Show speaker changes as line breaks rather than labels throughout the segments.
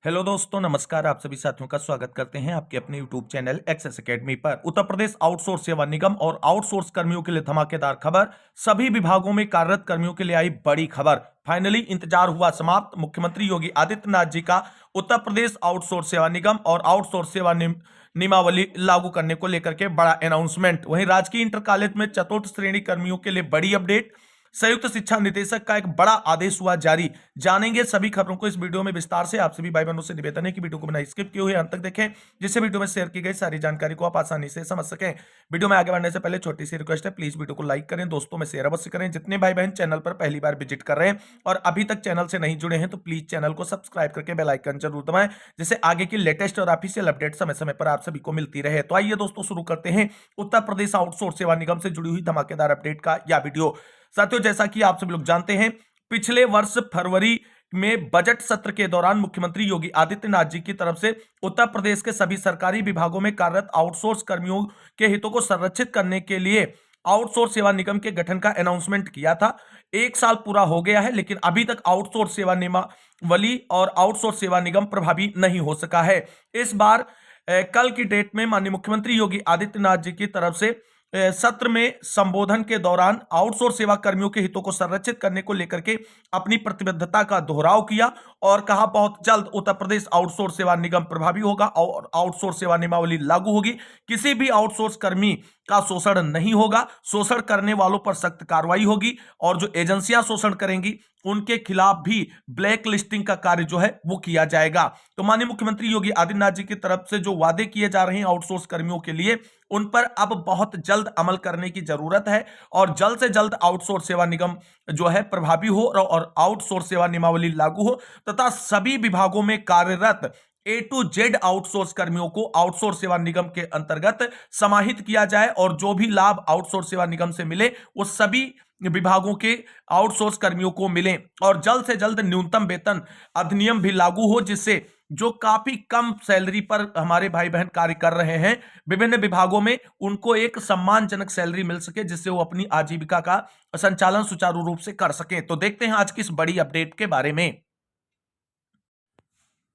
Hello दोस्तों, नमस्कार। आप सभी साथियों का स्वागत करते हैं आपके अपने यूट्यूब चैनल एक्सेस एकेडमी पर। उत्तर प्रदेश आउटसोर्स सेवा निगम और आउटसोर्स कर्मियों के लिए धमाकेदार खबर। सभी विभागों में कार्यरत कर्मियों के लिए आई बड़ी खबर। फाइनली इंतजार हुआ समाप्त। मुख्यमंत्री योगी आदित्यनाथ जी का उत्तर प्रदेश आउटसोर्स सेवा निगम और आउटसोर्स सेवा नियमावली लागू करने को लेकर के बड़ा अनाउंसमेंट। वहीं राजकीय इंटर कॉलेज में चतुर्थ श्रेणी कर्मियों के लिए बड़ी अपडेट। संयुक्त शिक्षा निदेशक का एक बड़ा आदेश हुआ जारी। जानेंगे सभी खबरों को इस वीडियो में विस्तार से। आप सभी भाई बहनों से निवेदन है कि वीडियो को बिना स्किप किए हुए अंत तक देखें, जिससे वीडियो में शेयर की गई सारी जानकारी को आप आसानी से समझ सकें। वीडियो में आगे बढ़ने से पहले छोटी सी रिक्वेस्ट है, प्लीज वीडियो को लाइक करें, दोस्तों में शेयर अवश्य करें। जितने भाई बहन चैनल पर पहली बार विजिट कर रहे हैं और अभी तक चैनल से नहीं जुड़े हैं तो प्लीज चैनल को सब्सक्राइब करके बेल आइकन जरूर दबाएं, जिससे आगे की लेटेस्ट और ऑफिशियल अपडेट समय समय पर आप सभी को मिलती रहे। तो आइए दोस्तों, शुरू करते हैं उत्तर प्रदेश आउटसोर्स सेवा निगम से जुड़ी हुई धमाकेदार अपडेट का यह वीडियो। साथियों, जैसा कि आप सभी लोग जानते हैं, पिछले वर्ष फरवरी में बजट सत्र के दौरान मुख्यमंत्री योगी आदित्यनाथ जी की तरफ से उत्तर प्रदेश के सभी सरकारी विभागों में कार्यरत आउटसोर्स कर्मियों के हितों को संरक्षित करने के लिए आउटसोर्स सेवा निगम के गठन का अनाउंसमेंट किया था। 1 साल पूरा हो गया है, लेकिन अभी तक आउटसोर्स सेवा नियमावली और आउटसोर्स सेवा निगम प्रभावी नहीं हो सका है। इस बार कल की डेट में माननीय मुख्यमंत्री योगी आदित्यनाथ जी की तरफ से सत्र में संबोधन के दौरान आउटसोर्स सेवा कर्मियों के हितों को संरक्षित करने को लेकर के अपनी प्रतिबद्धता का दोहराव किया और कहा बहुत जल्द उत्तर प्रदेश आउटसोर्स सेवा निगम प्रभावी होगा और आउटसोर्स सेवा नियमावली लागू होगी। किसी भी आउटसोर्स कर्मी का शोषण नहीं होगा, शोषण करने वालों पर सख्त कार्रवाई होगी और जो एजेंसियां शोषण करेंगी उनके खिलाफ भी ब्लैक लिस्टिंग का कार्य जो है वो किया जाएगा। तो माननीय मुख्यमंत्री योगी आदित्यनाथ जी की तरफ से जो वादे किए जा रहे हैं आउटसोर्स कर्मियों के लिए, उन पर अब बहुत जल्द अमल करने की जरूरत है और जल्द से जल्द आउटसोर्स सेवा निगम जो है प्रभावी हो और आउटसोर्स सेवा नियमावली लागू हो तथा सभी विभागों में कार्यरत A to Z आउटसोर्स कर्मियों को आउटसोर्स सेवा निगम के अंतर्गत समाहित किया जाए और जो भी लाभ आउटसोर्स सेवा निगम से मिले वो सभी विभागों के आउटसोर्स कर्मियों को मिले और जल्द से जल्द न्यूनतम वेतन अधिनियम भी लागू हो, जिससे जो काफी कम सैलरी पर हमारे भाई बहन कार्य कर रहे हैं विभिन्न विभागों में, उनको एक सम्मानजनक सैलरी मिल सके, जिससे वो अपनी आजीविका का संचालन सुचारू रूप से कर सकें। तो देखते हैं आज की इस बड़ी अपडेट के बारे में।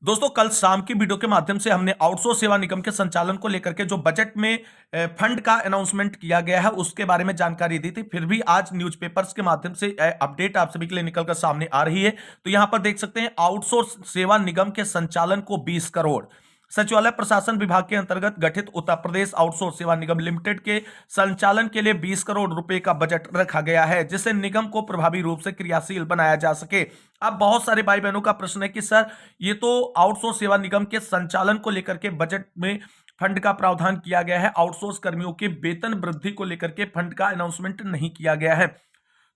दोस्तों, कल शाम की वीडियो के माध्यम से हमने आउटसोर्स सेवा निगम के संचालन को लेकर के जो बजट में फंड का अनाउंसमेंट किया गया है उसके बारे में जानकारी दी थी। फिर भी आज न्यूज़पेपर्स के माध्यम से अपडेट आप सभी के लिए निकलकर सामने आ रही है। तो यहां पर देख सकते हैं, आउटसोर्स सेवा निगम के संचालन को 20 करोड़, सचिवालय प्रशासन विभाग के अंतर्गत गठित उत्तर प्रदेश आउटसोर्स सेवा निगम लिमिटेड के संचालन के लिए 20 करोड़ रुपए का बजट रखा गया है, जिससे निगम को प्रभावी रूप से क्रियाशील बनाया जा सके। अब बहुत सारे भाई बहनों का प्रश्न है कि सर, ये तो आउटसोर्स सेवा निगम के संचालन को लेकर के बजट में फंड का प्रावधान किया गया है, आउटसोर्स कर्मियों के वेतन वृद्धि को लेकर के फंड का अनाउंसमेंट नहीं किया गया है,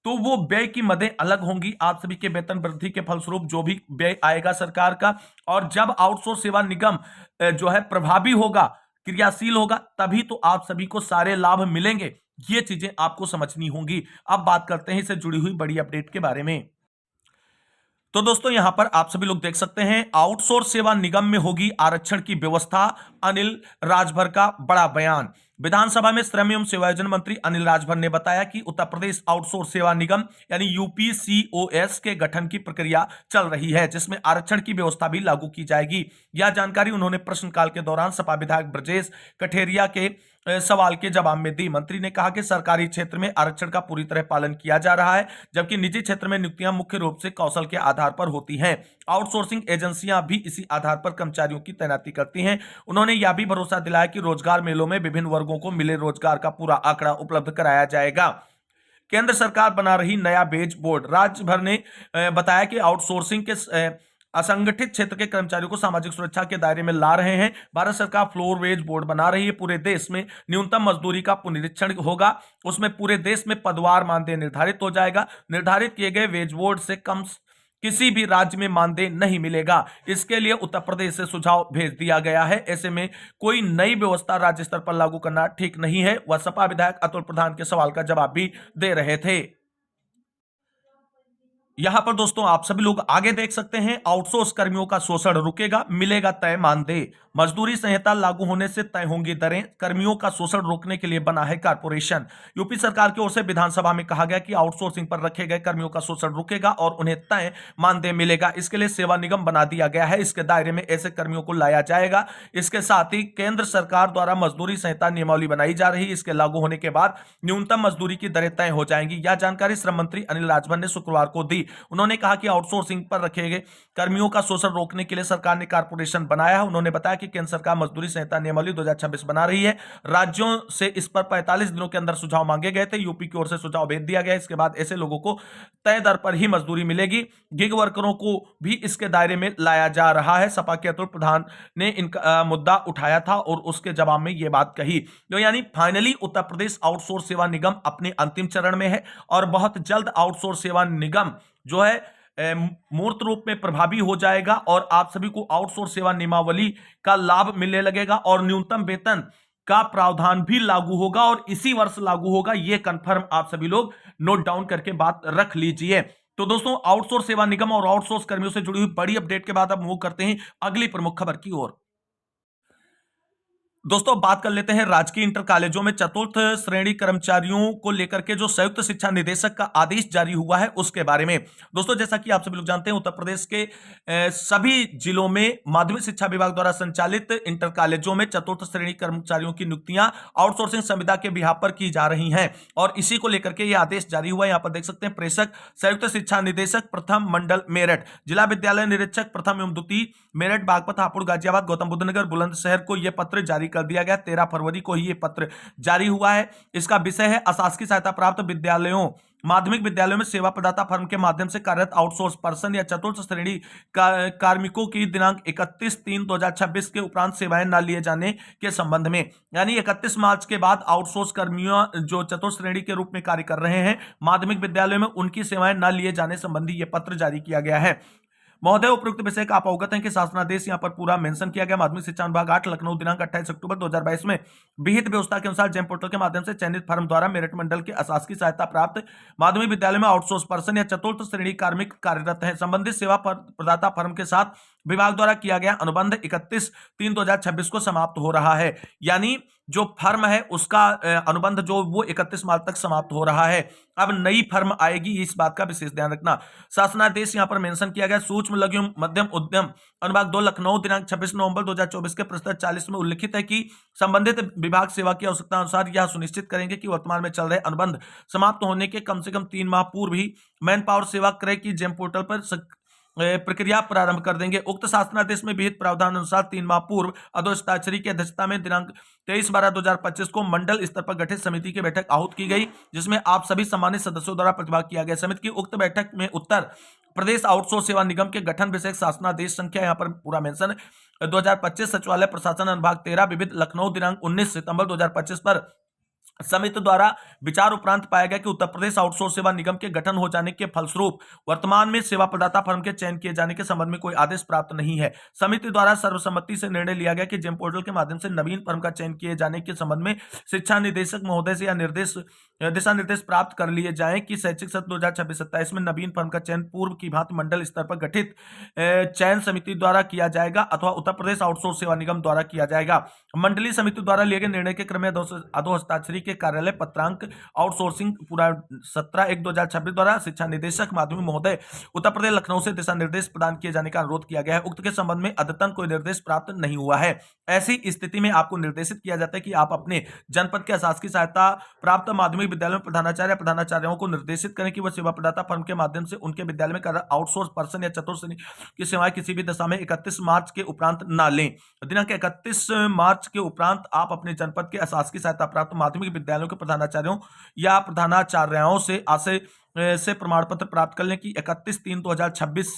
तो वो व्यय की मदें अलग होंगी। आप सभी के वेतन वृद्धि के फलस्वरूप जो भी व्यय आएगा सरकार का, और जब आउटसोर्स सेवा निगम जो है प्रभावी होगा, क्रियाशील होगा, तभी तो आप सभी को सारे लाभ मिलेंगे। ये चीजें आपको समझनी होंगी। अब बात करते हैं इससे जुड़ी हुई बड़ी अपडेट के बारे में। तो दोस्तों, यहां पर आप सभी लोग देख सकते हैं, आउटसोर्स सेवा निगम में होगी आरक्षण की व्यवस्था, अनिल राजभर का बड़ा बयान। विधानसभा में श्रम एवं सेवायोजन मंत्री अनिल राजभर ने बताया कि उत्तर प्रदेश आउटसोर्स सेवा निगम यानी यूपीसीओएस के गठन की प्रक्रिया चल रही है, जिसमें आरक्षण की व्यवस्था भी लागू की जाएगी। यह जानकारी उन्होंने प्रश्नकाल के दौरान सपा विधायक ब्रजेश कठेरिया के सवाल के जवाब में दी। मंत्री ने कहा कि सरकारी क्षेत्र में आरक्षण का पूरी तरह पालन किया जा रहा है, जबकि निजी क्षेत्र में नियुक्तियां मुख्य रूप से कौशल के आधार पर होती हैं। आउटसोर्सिंग एजेंसियां भी इसी आधार पर कर्मचारियों की तैनाती करती हैं। उन्होंने यह भी भरोसा दिलाया कि रोजगार मेलों में विभिन्न वर्गों को मिले रोजगार का पूरा आंकड़ा उपलब्ध कराया जाएगा। केंद्र सरकार बना रही नया वेज बोर्ड। राज्य भर ने बताया कि आउटसोर्सिंग के असंगठित क्षेत्र के कर्मचारियों को सामाजिक सुरक्षा के दायरे में ला रहे हैं। भारत सरकार फ्लोर वेज बोर्ड बना रही है। पूरे देश में न्यूनतम मजदूरी का पुनरीक्षण होगा, उसमें पूरे देश में पदवार मानदेय निर्धारित हो जाएगा। निर्धारित किए गए वेज बोर्ड से कम किसी भी राज्य में मानदेय नहीं मिलेगा। इसके लिए उत्तर प्रदेश से सुझाव भेज दिया गया है। ऐसे में कोई नई व्यवस्था राज्य स्तर पर लागू करना ठीक नहीं है। वह सपा विधायक अतुल प्रधान के सवाल का जवाब भी दे रहे थे। यहां पर दोस्तों आप सभी लोग आगे देख सकते हैं, आउटसोर्स कर्मियों का शोषण रुकेगा, मिलेगा तय मानदेय। मजदूरी संहिता लागू होने से तय होंगी दरें, कर्मियों का शोषण रोकने के लिए बना है कारपोरेशन। यूपी सरकार की ओर से विधानसभा में कहा गया कि आउटसोर्सिंग पर रखे गए कर्मियों का शोषण रुकेगा और उन्हें तय मानदेय मिलेगा। इसके लिए सेवा निगम बना दिया गया है, इसके दायरे में ऐसे कर्मियों को लाया जाएगा। इसके साथ ही केंद्र सरकार द्वारा मजदूरी संहिता नियमावली बनाई जा रही है, इसके लागू होने के बाद न्यूनतम मजदूरी की दरें तय हो जाएंगी। यह जानकारी श्रम मंत्री अनिल राजभर ने शुक्रवार को दी। उन्होंने कहा कि आउटसोर्सिंग पर रखे गए कर्मियों का शोषण रोकने के लिए सरकार ने कारपोरेशन बनाया है। उन्होंने बताया कि केंद्र सरकार मजदूरी संहिता नियमावली 2026 बना रही है। राज्यों से इस पर 45 दिनों के अंदर सुझाव मांगे गए थे। यूपी की ओर से सुझाव भेज दिया गया। इसके बाद ऐसे लोगों को तय दर पर ही मजदूरी मिलेगी। गिग वर्करों को भी इसके दायरे में लाया जा रहा है। सपा के अतुल प्रधान ने इनका मुद्दा उठाया था और उसके जवाब में यह बात कही। तो यानी फाइनली उत्तर प्रदेश आउटसोर्स सेवा निगम अपने अंतिम चरण में है और बहुत जल्द आउटसोर्स सेवा निगम जो है मूर्त रूप में प्रभावी हो जाएगा और आप सभी को आउटसोर्स सेवा नियमावली का लाभ मिलने लगेगा और न्यूनतम वेतन का प्रावधान भी लागू होगा और इसी वर्ष लागू होगा। यह कंफर्म आप सभी लोग नोट डाउन करके बात रख लीजिए। तो दोस्तों, आउटसोर्स सेवा निगम और आउटसोर्स कर्मियों से जुड़ी हुई बड़ी अपडेट के बाद अब मूव करते हैं अगली प्रमुख खबर की ओर। दोस्तों, बात कर लेते हैं राजकीय इंटर कॉलेजों में चतुर्थ श्रेणी कर्मचारियों को लेकर के जो संयुक्त शिक्षा निदेशक का आदेश जारी हुआ है उसके बारे में। दोस्तों, जैसा कि आप सभी लोग जानते हैं, उत्तर प्रदेश के सभी जिलों में माध्यमिक शिक्षा विभाग द्वारा संचालित इंटर कॉलेजों में चतुर्थ श्रेणी कर्मचारियों की नियुक्तियां आउटसोर्सिंग संविदा के बिहाफ पर की जा रही हैं और इसी को लेकर के यह आदेश जारी हुआ है। यहां पर देख सकते हैं, प्रेषक संयुक्त शिक्षा निदेशक प्रथम मंडल मेरठ, जिला विद्यालय निरीक्षक प्रथम एवं द्वितीय मेरठ, बागपत, हापुड़, गाजियाबाद, गौतम बुद्ध नगर, बुलंदशहर को यह पत्र जारी कर दिया गया। 13 फरवरी को ही यह पत्र जारी हुआ है। इसका विषय है अशासकीय सहायता प्राप्त विद्यालयों, माध्यमिक विद्यालयों में सेवा प्रदाता फर्म के माध्यम से कार्यरत आउटसोर्स पर्सन या चतुर्थ श्रेणी कार्मिकों की दिनांक 31/3/2026 के उपरांत सेवाएं न लिए जाने के संबंध में, यानी 31 मार्च के बाद आउटसोर्स कर्मियों जो चतुर्थ श्रेणी के रूप में कार्य कर रहे हैं माध्यमिक विद्यालयों में, उनकी सेवाएं न लिए जाने संबंधी यह पत्र जारी किया गया है। महोदय, उपयुक्त विषय का आप अवगत हैं कि शासनादेश यहां पर पूरा मेंशन किया गया। माध्यमिक शिक्षा विभाग 8 लखनऊ दिनांक 28 अक्टूबर 2022 में विहित व्यवस्था के अनुसार जेम पोर्टल के माध्यम से चयनित फर्म द्वारा मेरठ मंडल के अशासकीय सहायता प्राप्त माध्यमिक विद्यालय में आउटसोर्स पर्सन या चतुर्थ श्रेणी कार्मिक कार्यरत है। संबंधित सेवा प्रदाता फर्म के साथ विभाग द्वारा किया गया अनुबंध 31/3/2026 को समाप्त हो रहा है। यानी जो फर्म है उसका अनुबंध जो वो 31 मार्च तक समाप्त हो रहा है। अब नई फर्म आएगी, इस बात का विशेष ध्यान रखना। शासनादेश यहां पर मेंशन किया गया। सूक्ष्म लघु मध्यम उद्यम अनुभाग 2 लखनऊ दिनांक 26 नवंबर 2024 के प्रस्तुत 40 में उल्लिखित है कि संबंधित विभाग सेवा की आवश्यकता अनुसार यह सुनिश्चित करेंगे कि वर्तमान में चल रहे अनुबंध समाप्त होने के कम से कम 3 माह पूर्व ही मैन पावर सेवा क्रय की जेम पोर्टल पर प्रक्रिया प्रारंभ कर देंगे। उक्त शासनादेश में विहित प्रावधान अनुसार 3 माह पूर्व अधोक्षताक्षरी की अध्यक्षता में दिनांक 23/12/2025 को मंडल स्तर पर गठित समिति की बैठक आहूत की गई, जिसमें आप सभी सम्मानित सदस्यों द्वारा प्रतिभाग किया गया। समिति की उक्त बैठक में उत्तर प्रदेश आउटसोर्स सेवा निगम के गठन विषय शासनादेश संख्या यहां पर पूरा मेंशन 2025 सचिवालय प्रशासन अनुभाग 13 विविध लखनऊ दिनांक 19 सितंबर 2025 पर समिति द्वारा विचार उपरांत पाया गया कि उत्तर प्रदेश आउटसोर्स सेवा निगम के गठन हो जाने के फलस्वरूप वर्तमान में सेवा प्रदाता फर्म के चयन किए जाने के संबंध में कोई आदेश प्राप्त नहीं है। समिति द्वारा सर्वसम्मति से निर्णय लिया गया कि जेम पोर्टल के माध्यम से नवीन फर्म का चयन किए जाने के संबंध में शिक्षा निदेशक महोदय से या दिशा निर्देश प्राप्त कर लिए जाएं कि शैक्षिक सत्र 2026-27 में नवीन फर्म का चयन पूर्व की भांति मंडल स्तर पर गठित चयन समिति द्वारा किया जाएगा अथवा उत्तर प्रदेश आउटसोर्स सेवा निगम द्वारा किया जाएगा। मंडलीय समिति द्वारा लिए गए निर्णय के क्रम में अधोहस्ताक्षरी के कार्यालय पत्रांक आउटसोर्सिंग पूरा 17/1/2026 द्वारा शिक्षा निदेशक माध्यमिक महोदय उत्तर प्रदेश लखनऊ से दिशा निर्देश प्रदान किए जाने का अनुरोध किया गया है। उक्त के संबंध में अद्यतन कोई निर्देश प्राप्त नहीं हुआ है। ऐसी स्थिति में आपको निर्देशित किया जाता है कि आप अपने जनपद के अशासकीय सहायता प्राप्त माध्यमिक विद्यालय में प्रधानाचार्य प्रधानाचार्यों को निर्देशित करें कि वह सेवा प्रदाता फर्म के माध्यम से उनके विद्यालय में आउटसोर्स पर्सन या चतुर्थ श्रेणी की सेवाएं किसी भी दशा में 31 मार्च के उपरांत न लें। दिनांक 31 मार्च के उपरांत आप अपने जनपद के अशासकीय सहायता प्राप्त माध्यमिक विद्यालयों के प्रधानाचार्यों या प्रधानाचार्यों से प्रमाण पत्र प्राप्त कर लें कि 31/3/2026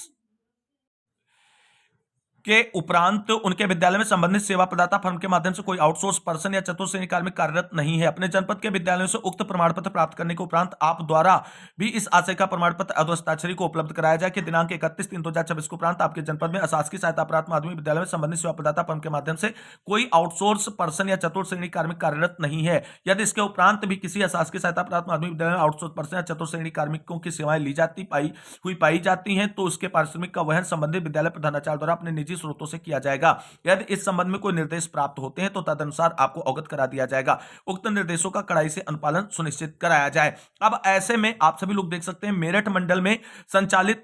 के उपरांत उनके विद्यालय में संबंधित सेवा प्रदाता फर्म के माध्यम से कोई आउटसोर्स पर्सन या चतुर्थ श्रेणी कार्मिक कार्यरत नहीं है। अपने जनपद के विद्यालयों से उक्त प्रमाण पत्र प्राप्त करने के उपरांत आप द्वारा भी इस आशय का प्रमाण पत्र अधोहस्ताक्षरी को उपलब्ध कराया जाए कि दिनांक 31/3/2026 के उपरांत आपके जनपद में अशासकीय सहायता प्राप्त माध्यमिक विद्यालय में संबंधित सेवा प्रदाता फर्म के माध्यम से कोई आउटसोर्स पर्सन या चतुर्थ श्रेणी कार्मिक कार्यरत नहीं है। यदि इसके उपरांत भी किसी अशासकीय सहायता प्राप्त माध्यमिक विद्यालय में आउटसोर्स पर्सन या चतुर्थ श्रेणी कार्मिकों की सेवाएं ली पाई जाती हैं तो उसके पारिश्रमिक का वहन संबंधित विद्यालय प्रधानाचार्य द्वारा अपने निजी स्रोतों से किया जाएगा। यदि इस संबंध में कोई निर्देश प्राप्त होते हैं तो तदनुसार आपको अवगत करा दिया जाएगा। उक्त निर्देशों का कड़ाई से अनुपालन सुनिश्चित कराया जाए। अब ऐसे में आप सभी लोग देख सकते हैं, मेरठ मंडल में संचालित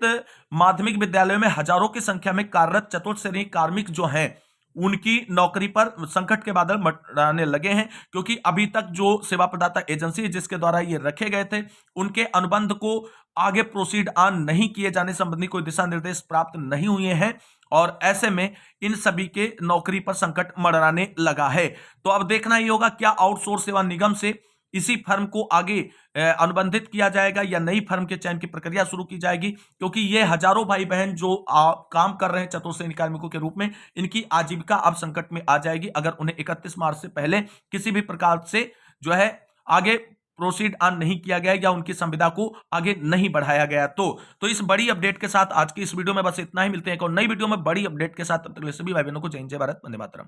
माध्यमिक विद्यालयों में हजारों की संख्या में कार्यरत चतुर्थ श्रेणी कार्मिक जो हैं उनकी नौकरी पर संकट के बादल मंडराने लगे हैं, क्योंकि अभी तक जो सेवा प्रदाता एजेंसी जिसके द्वारा ये रखे गए थे उनके अनुबंध को आगे प्रोसीड ऑन नहीं किए जाने संबंधी कोई दिशा निर्देश प्राप्त नहीं हुए हैं और ऐसे में इन सभी के नौकरी पर संकट मंडराने लगा है। तो अब देखना ही होगा क्या आउटसोर्स सेवा निगम से इसी फर्म को आगे अनुबंधित किया जाएगा या नई फर्म के चयन की प्रक्रिया शुरू की जाएगी, क्योंकि ये हजारों भाई बहन जो काम कर रहे हैं चतुर्थ श्रेणी कार्मिकों के रूप में, इनकी आजीविका अब संकट में आ जाएगी अगर उन्हें 31 मार्च से पहले किसी भी प्रकार से जो है आगे प्रोसीड ऑन नहीं किया गया या उनकी संविदा को आगे नहीं बढ़ाया गया। तो इस बड़ी अपडेट के साथ आज की इस वीडियो में बस इतना ही। मिलते हैं एक और नई वीडियो में बड़ी अपडेट के साथ। तब तक के लिए सभी भाई बहनों को जय हिंद, जय भारत, वंदे मातरम।